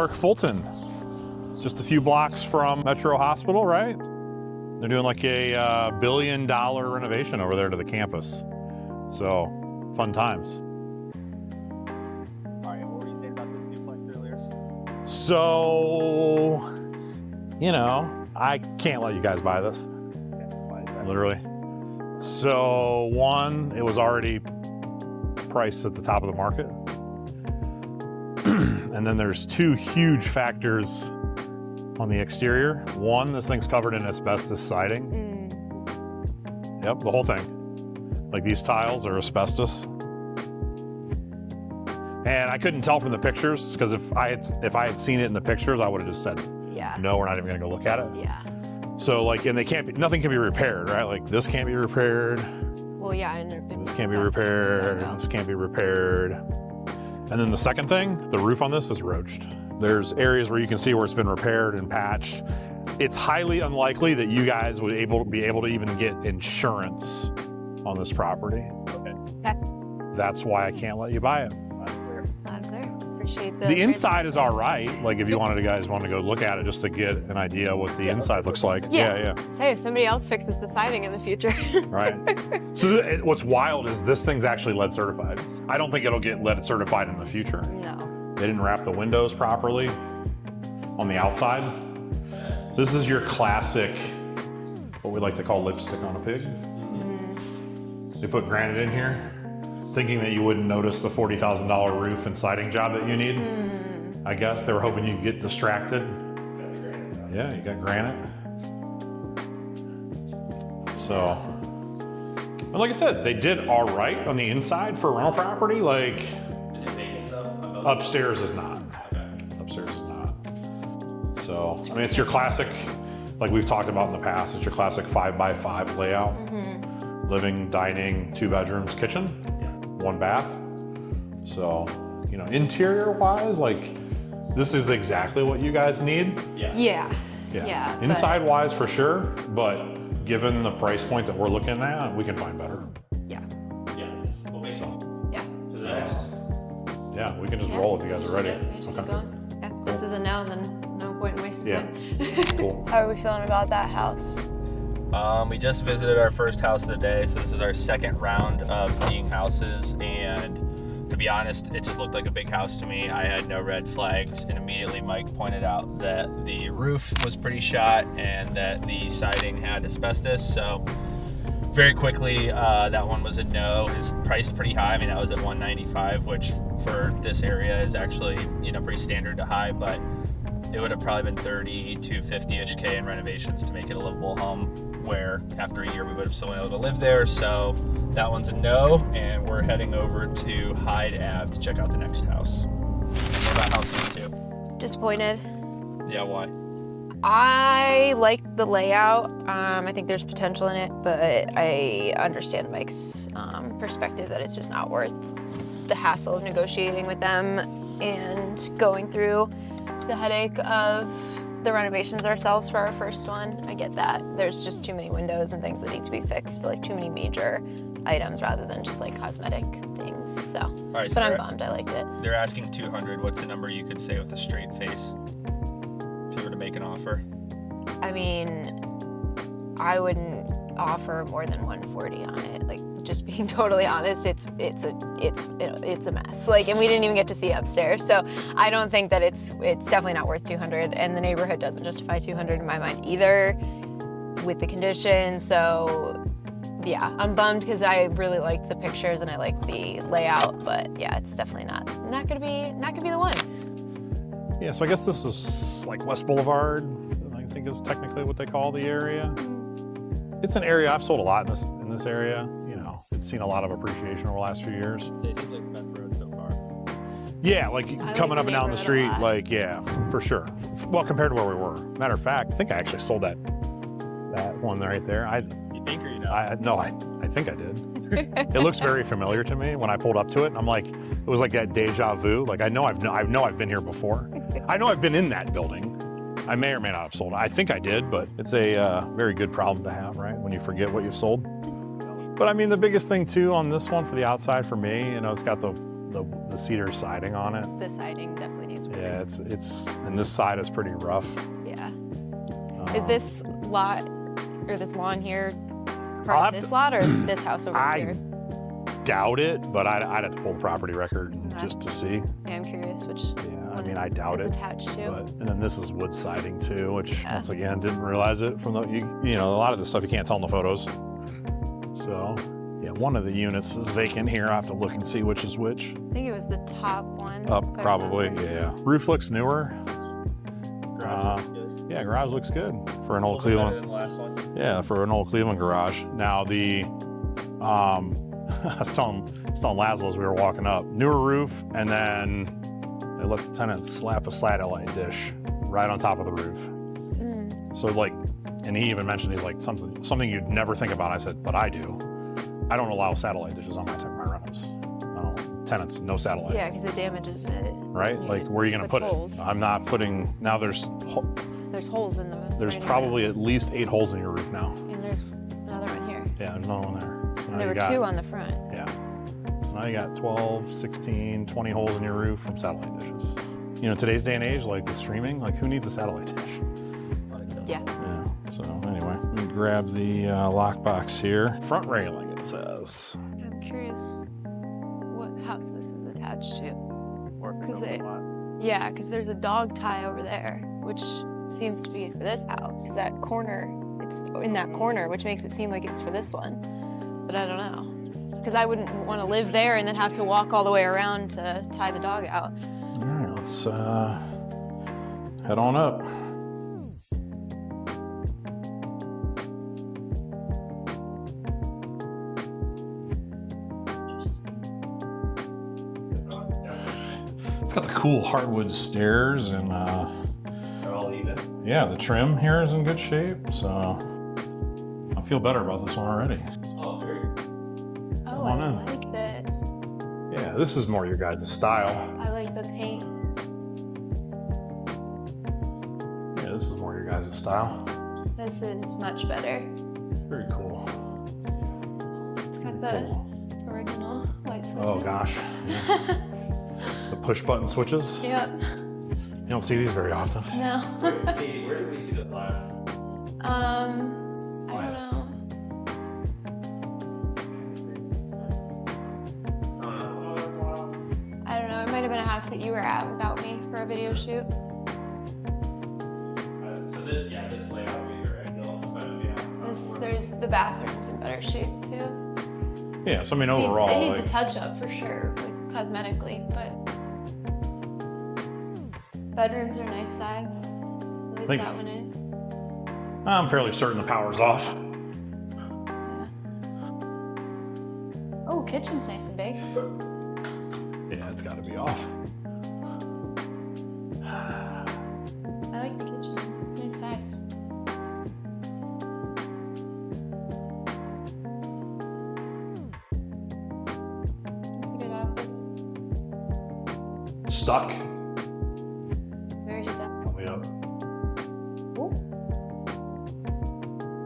Clark Fulton, just a few blocks from Metro Hospital, right? They're doing like a $1 billion renovation over there to the campus. So, fun times. All right, what were you saying about the duplex earlier? So, you know, I can't let you guys buy this. Literally. So, one, it was already priced at the top of the market. And then there's two huge factors on the exterior. One, this thing's covered in asbestos siding. Yep, the whole thing. Like these tiles are asbestos. And I couldn't tell from the pictures, because if I had seen it in the pictures, I would have just said, Yeah. no, we're not even gonna go look at it. Yeah. So like, and nothing can be repaired, right? Like this can't be repaired. Well, yeah, and This can't be repaired. This can't be repaired. And then the second thing, the roof on this is roached. There's areas where you can see where it's been repaired and patched. It's highly unlikely that you guys would be able to even get insurance on this property. Okay. That's why I can't let you buy it. Loud and clear. Appreciate The inside is all right. Like if you guys want to go look at it just to get an idea what the inside looks like. Yeah. Say if somebody else fixes the siding in the future. Right. So what's wild is this thing's actually lead certified. I don't think it'll get lead certified in the future. No. They didn't wrap the windows properly on the outside. This is your classic, what we like to call lipstick on a pig. They put granite in here, thinking that you wouldn't notice the $40,000 roof and siding job that you need. I guess they were hoping you'd get distracted. Yeah, you got granite. So, but like I said, they did all right on the inside for a rental property. Like, Is it vacant though? upstairs is not. Upstairs is not. So, I mean, it's your classic, like we've talked about in the past, it's your classic 5x5 layout. Living, dining, 2 bedrooms, kitchen, 1 bath. So, you know, interior wise, like this is exactly what you guys need. Yeah. Inside wise for sure, but given the price point that we're looking at, we can find better. Yeah. We'll make So, Yeah. to the next. yeah, we can just roll if you guys are ready. Just keep going. Yeah. If this is a no, then no point in wasting Yeah. time. Cool. How are we feeling about that house? We just visited our first house of the day, so this is our second round of seeing houses, and to be honest, it just looked like a big house to me. I had no red flags, and immediately Mike pointed out that the roof was pretty shot and that the siding had asbestos, so very quickly that one was a no. It's priced pretty high. I mean, that was at $195, which for this area is actually, you know, pretty standard to high, but it would have probably been 30 to 50-ish K in renovations to make it a livable home, where after a year we would have still been able to live there. So that one's a no, and we're heading over to Hyde Ave to check out the next house. What about house number 2? Disappointed. Yeah, why? I like the layout. I think there's potential in it, but I understand Mike's perspective that it's just not worth the hassle of negotiating with them and going through the headache of the renovations ourselves for our first one. I get that. There's just too many windows and things that need to be fixed, like too many major items rather than just like cosmetic things. So, right, so but I'm bummed. I liked it. They're asking 200. What's the number you could say with a straight face if you were to make an offer? I mean, I wouldn't offer more than 140 on it. Like, just being totally honest, it's a mess. Like, and we didn't even get to see upstairs. So I don't think that it's definitely not worth 200. And the neighborhood doesn't justify 200 in my mind either, with the condition. So yeah, I'm bummed because I really liked the pictures and I liked the layout. But yeah, it's definitely not gonna be the one. Yeah, so I guess this is like West Boulevard, I think is technically what they call the area. It's an area I've sold a lot in this area. You know, it's seen a lot of appreciation over the last few years. It seems like the best road so far. Yeah, like coming up and down the street, lot. like, yeah, for sure. Well, compared to where we were. Matter of fact, I think I actually sold that one right there. You think or you know? I think I did. It looks very familiar to me when I pulled up to it. And I'm like, it was like that deja vu. Like I know I've been here before. I know I've been in that building. I may or may not have sold it. I think I did, but it's a very good problem to have, right? When you forget what you've sold. But I mean, the biggest thing too on this one for the outside for me, you know, it's got the the cedar siding on it. The siding definitely needs work. Yeah, it's and this side is pretty rough. Yeah. Is this lot or this lawn here I'll part have of this to- lot or this house over here? Doubt it, but I'd have to pull the property record just to see. Yeah, I'm curious which Yeah, I one mean, I doubt is it. attached to. But, and then this is wood siding too, which Yeah. once again didn't realize it from the you know, a lot of this stuff you can't tell in the photos. So yeah, one of the units is vacant here. I have to look and see which is which. I think it was the top one. Up if I probably, remember. yeah. Roof looks newer. Garage looks good. Yeah, garage looks good for an A old little bit better Cleveland. than the last one. Yeah, for an old Cleveland garage. Now the I was telling Laszlo as we were walking up, newer roof, and then they let the tenant slap a satellite dish right on top of the roof. So like, and he even mentioned, he's like, something you'd never think about. I said, but I do. I don't allow satellite dishes on my rentals. I don't, tenants, no satellite. Yeah, because it damages it. Right? Like, where are you going to With put holes. it? I'm not putting, now there's holes in the. there's right probably at least 8 holes in your roof now. And there's another one here. Yeah, there's another one there. So now There you were got, 2 on the front. Yeah. So now you got 12, 16, 20 holes in your roof from satellite dishes. You know, today's day and age, like with streaming, like who needs a satellite dish? Yeah. Yeah. So anyway, let me grab the lockbox here. Front railing, it says. I'm curious what house this is attached to. Because yeah, because there's a dog tie over there, which seems to be for this house. Because that corner, it's in that corner, which makes it seem like it's for this one. But I don't know. Because I wouldn't want to live there and then have to walk all the way around to tie the dog out. All right, let's head on up. It's got the cool hardwood stairs and They're all even. yeah, the trim here is in good shape. So I feel better about this one already. Oh, very good. Oh, on I in. like this. Yeah, this is more your guys' style. I like the paint. Yeah, this is more your guys' style. This is much better. Very cool. It's got the original light switches. Oh gosh. Yeah. The push button switches. Yep. You don't see these very often. No. Katie, where did we see the last? I don't know. I don't know. It might have been a house that you were at without me for a video shoot. So this, yeah, this layout would be very ideal. So that would be on There's the bathrooms in better shape too. Yeah, so I mean overall, it needs like, a touch up for sure, like cosmetically, but bedrooms are nice size. At least Think- that one is. I'm fairly certain the power's off. Oh, kitchen's nice and big. Yeah, it's got to be off. I like the kitchen. It's nice size. It's a good office. Stuck. Very stuck. Coming up.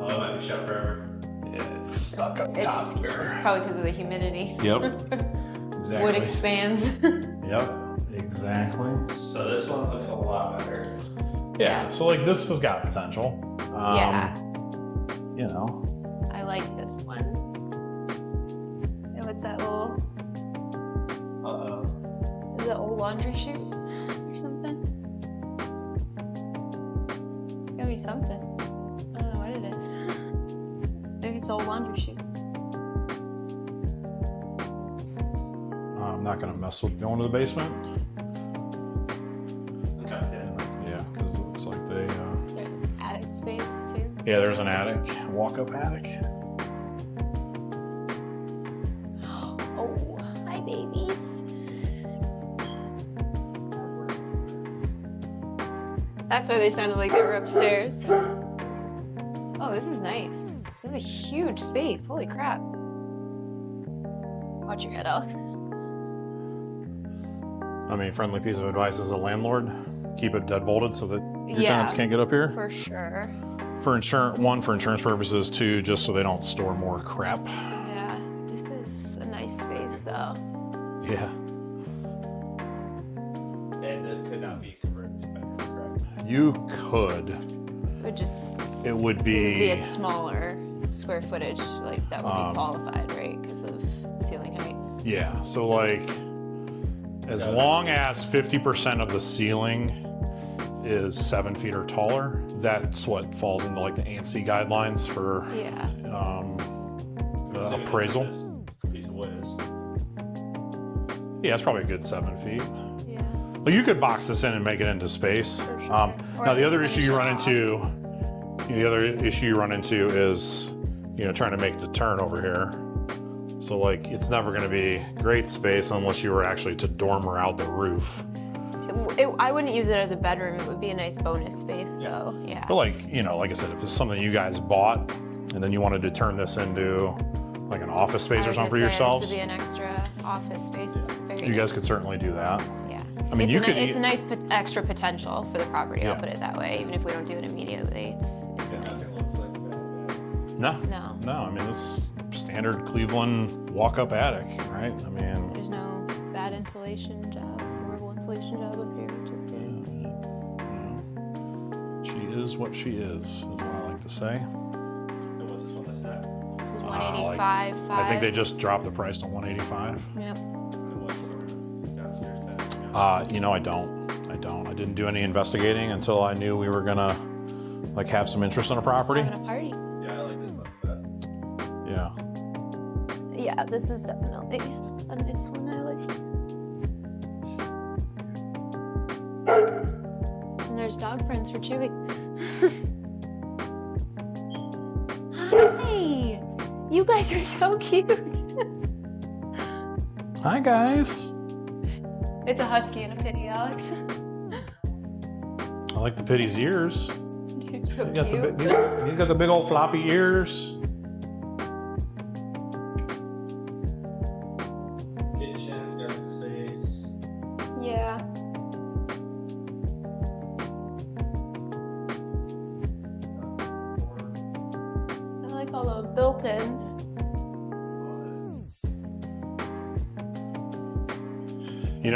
Oh, that might be shut forever. Yeah, it's stuck up It's top here. probably because of the humidity. Yep. Wood Exactly. expands. Yep. Exactly. So this one looks a lot better. Yeah. Yeah. So like this has got potential. Yeah. You know. I like this one. And what's that little, is it old laundry chute or something? It's gotta be something. I don't know what it is. Maybe it's old laundry chute. I'm not gonna mess with going to the basement. Okay, yeah. Yeah, because it looks like they. There's attic space too. Yeah, there's an attic, walk-up attic. Oh, hi babies. That's why they sounded like they were upstairs. Oh, this is nice. This is a huge space. Holy crap. Watch your head, Alex. I mean, friendly piece of advice as a landlord: keep it deadbolted so that your Yeah. tenants can't get up here. For sure. For insurance, one, for insurance purposes, two, just so they don't store more crap. Yeah, this is a nice space though. Yeah. And this could not be converted to bedroom, correct? You could. It would be a smaller square footage, like that would be qualified, right? Because of the ceiling height. Yeah, so like as long as 50% of the ceiling is 7 feet or taller, that's what falls into like the ANSI guidelines for Yeah. Appraisal. This piece of wood is. Yeah, it's probably a good 7 feet. Yeah. Well, you could box this in and make it into space. For sure. Now Or the at other least issue you run finish into, is, trying to make the turn over here. So like, it's never going to be great space unless you were actually to dormer out the roof. I wouldn't use it as a bedroom. It would be a nice bonus space, though. Yeah. But like I said, if it's something you guys bought and then you wanted to turn this into like an office space or something for yourselves, This would be an extra office space. you guys could certainly do that. Yeah. I mean, it's a nice extra potential for the property. Yeah. I'll put it that way. Even if we don't do it immediately, it's a nice. No. No. I mean, this standard Cleveland walk-up attic, right? I mean, There's no bad insulation job, horrible insulation job up here, which is good. she is what she is what I like to say. And what's this on the set? This is 185. I think they just dropped the price to 185. Yep. And what's the downstairs bed? I don't. I didn't do any investigating until I knew we were gonna like have some interest in a property. Having a party. Yeah, I like this much better. Yeah. Yeah, this is definitely a nice one. I like. And there's dog friends for Chewy. Hi! You guys are so cute. Hi guys. It's a husky and a pitty, Alex. I like the pitty's ears. You're so You got cute. you got the big old floppy ears. Kitchen's got space. Yeah. I like all the built-ins.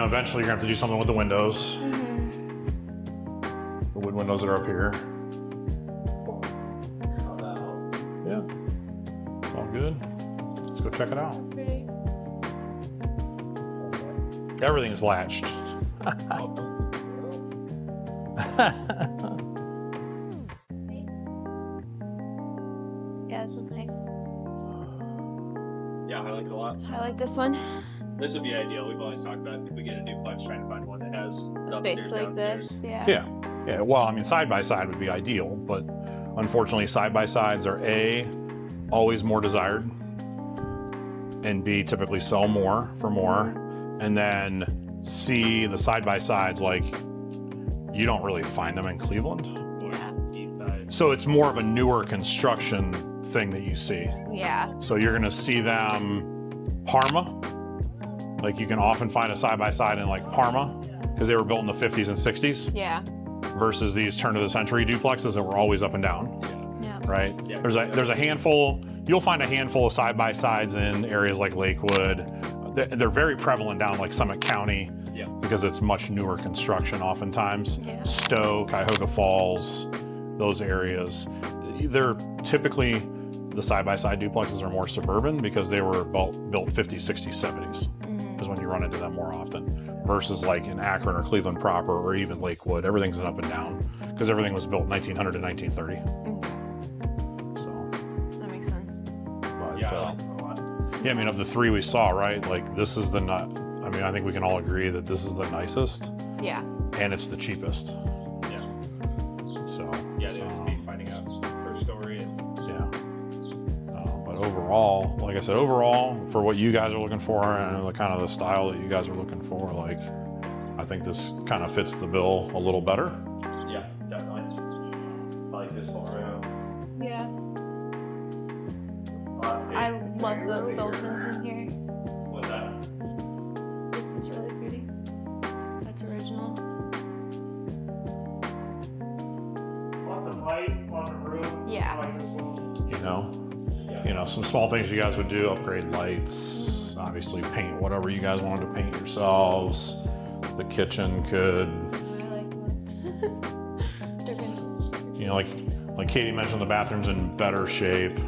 Eventually you're gonna have to do something with the windows. The wood windows that are up here. Yeah. It's all good. Let's go check it out. Pretty. Everything's latched. Yeah, this is nice. Yeah, I like it a lot. I like this one. This would be ideal. We've always talked about if we get a duplex, trying to find one that has A space like this, yeah. Yeah. Well, I mean, side by side would be ideal, but unfortunately, side by sides are A, always more desired, and B, typically sell more for more, and then C, the side by sides, like, you don't really find them in Cleveland. Yeah. So it's more of a newer construction thing that you see. Yeah. So you're gonna see them Parma. Like you can often find a side by side in like Parma because they were built in the 50s and 60s Yeah. versus these turn of the century duplexes that were always up and down, Yeah. right? Yeah. There's a handful, you'll find a handful of side by sides in areas like Lakewood. They're very prevalent down like Summit County Yeah. because it's much newer construction oftentimes. Yeah. Stowe, Cuyahoga Falls, those areas. They're typically, the side-by-side duplexes are more suburban because they were built 50s, 60s, 70s is when you run into them more often versus like in Akron or Cleveland proper or even Lakewood. Everything's an up and down because everything was built 1900 to 1930. So, That makes sense. but, Yeah, I like it a lot. yeah, I mean, of the three we saw, right? Like this is the nut. I mean, I think we can all agree that this is the nicest Yeah. and it's the cheapest. Yeah. So, Yeah, they would be finding out per story. And yeah. But overall, like I said, for what you guys are looking for and the kind of the style that you guys are looking for, like I think this kind of fits the bill a little better. yeah, definitely. I like this whole room. Yeah. I love the Fultons in here. What's that? This is really pretty. That's original. Lots of light on the roof. Yeah. Some small things you guys would do: upgrade lights, obviously paint whatever you guys wanted to paint yourselves. The kitchen could, I like them. They're good. you know, like Katie mentioned, the bathroom's in better shape.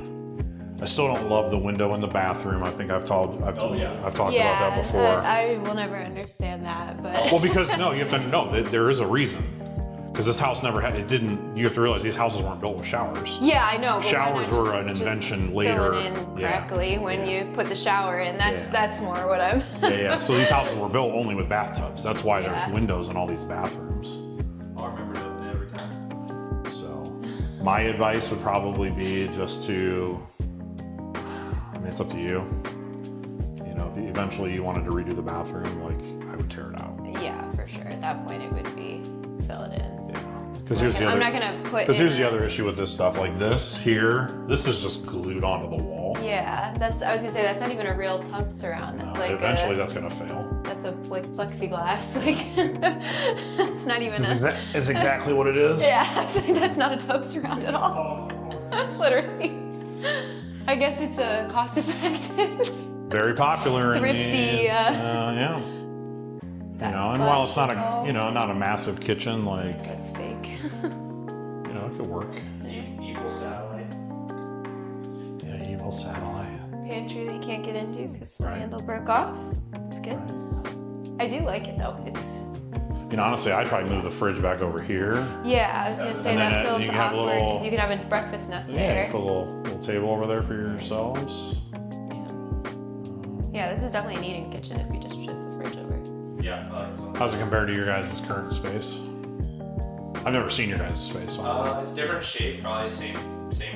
I still don't love the window in the bathroom. I think I've talked about that before. I will never understand that, but Well, because no, you have to know that there is a reason. Because this house never had, it didn't, you have to realize these houses weren't built with showers. yeah, I know. But Showers why not were an just invention later. Fill it in Yeah. correctly when you put the shower in. Yeah. That's more what I'm. Yeah. So these houses were built only with bathtubs. That's why Yeah. there's windows in all these bathrooms. I'll remember that every time. So my advice would probably be just to, I mean, it's up to you. You know, if eventually you wanted to redo the bathroom, like I would tear it out. Yeah, for sure. At that point, it would be fill it in. Because here's the other. I'm not gonna put. Because here's the in- other issue with this stuff. Like this here, this is just glued onto the wall. Yeah, that's. I was gonna say that's not even a real tub surround. That's like Eventually, that's gonna fail. at the like plexiglass. Like it's not even. It's exactly what it is. Yeah, that's not a tub surround at all. Literally. I guess it's a cost-effective. Very popular. in Thrifty, these, yeah. You know, and while it's not backsplash, a, you know, not a massive kitchen, like, That's fake. you know, it could work. Evil satellite. Yeah, evil satellite. Pantry that you can't get into because the Right. handle broke off. It's good. I do like it though. It's. You know, honestly, I'd probably move the fridge back over here. Yeah, I was gonna say And then that you feels can have a awkward little- because you can have a breakfast nook Yeah, there. put a little table over there for yourselves. Yeah, this is definitely an eating kitchen if you just shift the fridge over. Yeah, I like this one. How's it compared to your guys' current space? I've never seen your guys' space. So I don't know. It's different shape, probably same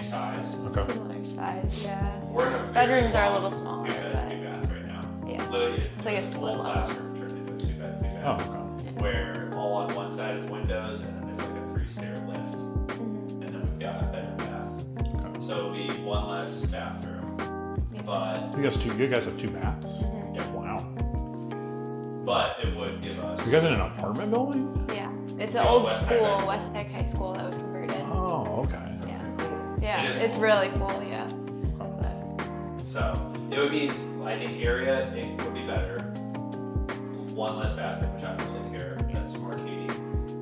size. Okay. Similar size, yeah. We're in a very Bedrooms are a long little smaller, Two bed, but- two bath right now. Yeah. Literally, It's like a the split whole level. classroom turned into a two bed. Oh, okay. Where all on one side is windows, and then there's like a 3-stair lift, Mm-hmm. and then we've got a bedroom bath. Okay. So it'll be one less bathroom, but You guys have 2 baths? Mm-hmm. yeah, Wow. but it would give us. You guys in an apartment building? Yeah. It's an Yeah, old West school, Tech. West Tech High School that was converted. Oh, okay. Yeah. Yeah, It is it's cool. really cool, yeah. But, So it would be, I think, area it would be better. One less bathroom, which I don't really care. That's more Katie.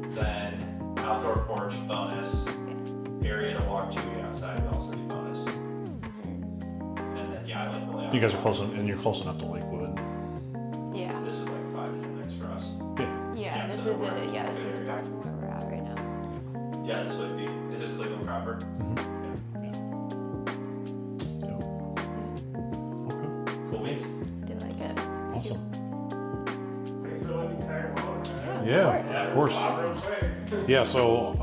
Then outdoor porch bonus. Area to walk to outside would also be bonus. And then yeah, I like the layout. You guys are close, and you're close enough to Lakewood. yeah. This is like 5 minutes for us. Yeah. Yeah, this so is we're- this isn't far from where we're at right now. Yeah, this would be. Is this Cleveland proper? Okay. Cool beans. Do like it. It's cute. Awesome. Yeah, Yeah, of course. Yeah, so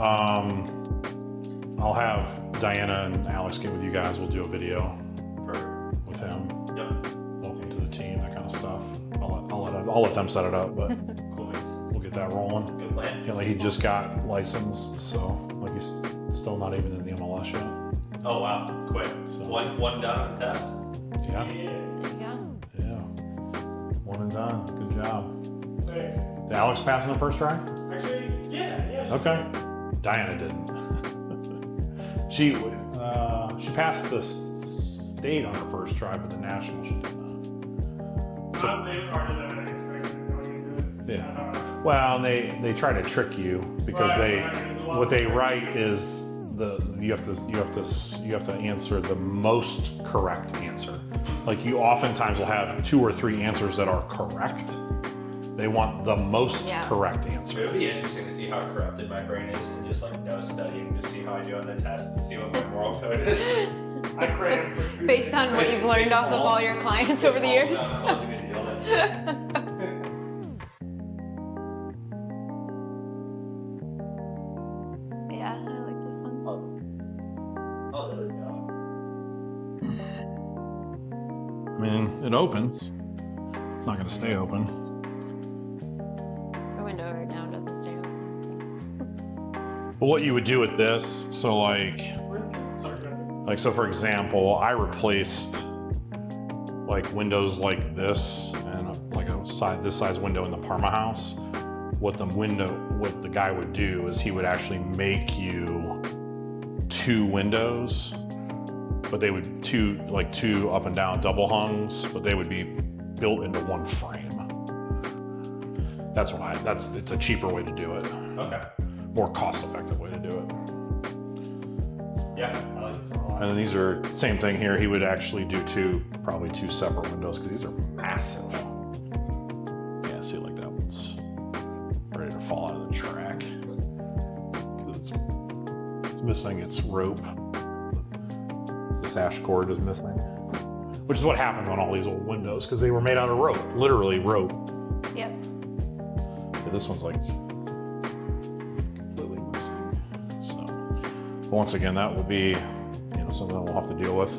I'll have Diana and Alex get with you guys. We'll do a video Perfect. with him. Yep. Welcome to the team, that kind of stuff. I'll let them set it up, but Cool beans. we'll get that rolling. Good plan. Yeah, like he just got licensed, so like he's still not even in the MLS yet. Oh wow, quick. So- One done on the test. Yeah, There you go. yeah. One and done. Good job. Thanks. Did Alex pass in the first try? Actually, yeah. Okay. Diana didn't. she passed the state on her first try, but the national she did not. They were harder than I expected going into it. Yeah. Well, and they try to trick you because what they write is you have to answer the most correct answer. Like you oftentimes will have 2 or 3 answers that are correct. They want the most Yeah. correct answer. It would be interesting to see how corrupted my brain is and just like no studying to see how I do on the test to see what my moral code is. I crammed for food. Based on what you've learned off of all your clients over the years. It's all about closing a deal, that's it. Yeah, I like this one. Oh, there we go. I mean, it opens. It's not going to stay open. The window right now doesn't stay open. But what you would do with this, so like so for example, I replaced like windows like this and like this size window in the Parma house. What the guy would do is he would actually make you 2 windows, but they would two up and down double hungs, but they would be built into one frame. That's it's a cheaper way to do it. Okay. More cost-effective way to do it. Yeah, I like this one a lot. And then these are, same thing here. He would actually do probably two separate windows because these are massive. Yeah, see, like that one's ready to fall out of the track. It's missing its rope. The sash cord is missing. Which is what happens on all these old windows because they were made out of rope, literally rope. Yep. Yeah, this one's like completely missing. So once again, that would be, something that we'll have to deal with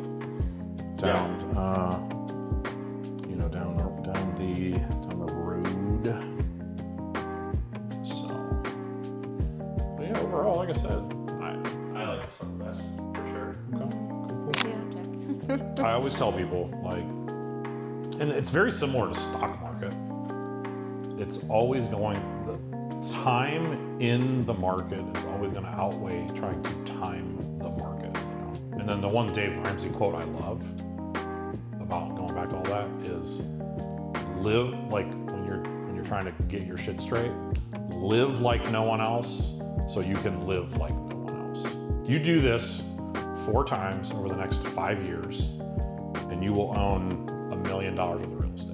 down, down the road. So, but yeah, overall, like I said, I like this one the best, for sure. Yeah, I always tell people, like, and it's very similar to stock market. It's always the time in the market is always going to outweigh trying to time the market. And then the one Dave Ramsey quote I love about going back to all that is live like when you're trying to get your shit straight, live like no one else so you can live like no one else. You do this 4 times over the next 5 years and you will own $1 million worth of real estate.